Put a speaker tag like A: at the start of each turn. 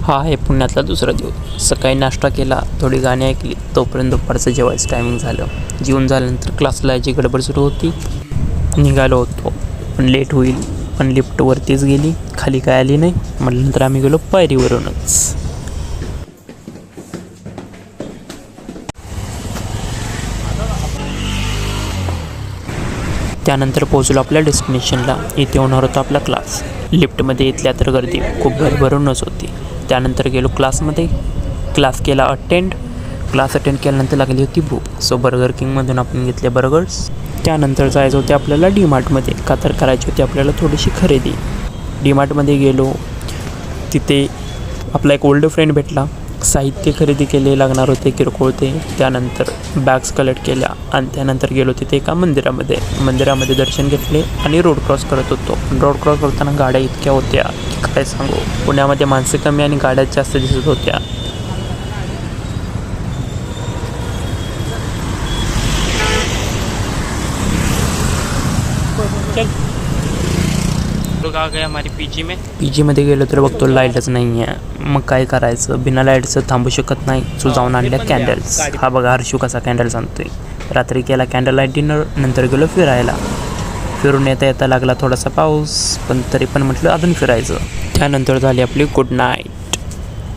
A: हा आहे पुण्यातला दुसरा दिवस. सकाळी नाश्ता केला, थोडी गाणी ऐकली, तोपर्यंत दुपारचं जेवायचं टायमिंग झालं. जेवून झाल्यानंतर क्लासला यायची गडबड सुरू होती. निघालो होतो, पण लेट होईल. पण लिफ्ट वरतीच गेली, खाली काय आली नाही. म्हटल्यानंतर आम्ही गेलो पायरीवरूनच. त्यानंतर पोहोचलो आपल्या डेस्टिनेशनला. इथे होणार होता आपला क्लास. लिफ्टमध्ये इथल्या तर गर्दी खूप भरभरूनच होती. त्यानंतर गेलो क्लासमध्ये. क्लास केला अटेंड. क्लास अटेंड केल्यानंतर लागली होती भूक. सो बर्गर किंगमधून आपण घेतले बर्गर्स. त्यानंतर जायचं होते आपल्याला डीमार्टमध्ये, का तर करायची होती आपल्याला थोडीशी खरेदी. डीमार्टमध्ये गेलो. तिथे आपला एक ओल्ड फ्रेंड भेटला. साहित्य खरेदी केले लागणार होते किरकोळ ते. त्यानंतर बॅग्स कलेक्ट केल्या आणि त्यानंतर गेलो तिथे एका मंदिरामध्ये दर्शन घेतले आणि रोड क्रॉस करत होतो. रोड क्रॉस करताना गाड्या इतक्या होत्या की काय सांगू. पुण्यामध्ये माणसं कमी आणि गाड्या जास्त दिसत होत्या. लोग आ गए हमारी पीजीमध्ये गेलो तर बघतो लाईटच नाही आहे. मग काय करायचं, बिना लाईटचं थांबू शकत नाही. सो जाऊन आणल्या कॅन्डल्स. हा बघा हर्षू कसा कॅन्डल्स आणतोय. रात्री केला कॅन्डल लाईट डिनर. नंतर गेलो फिरायला. फिरून येता लागला थोडासा पाऊस, पण तरी पण म्हटलं अजून फिरायचं. त्यानंतर झाली आपली गुड नाईट.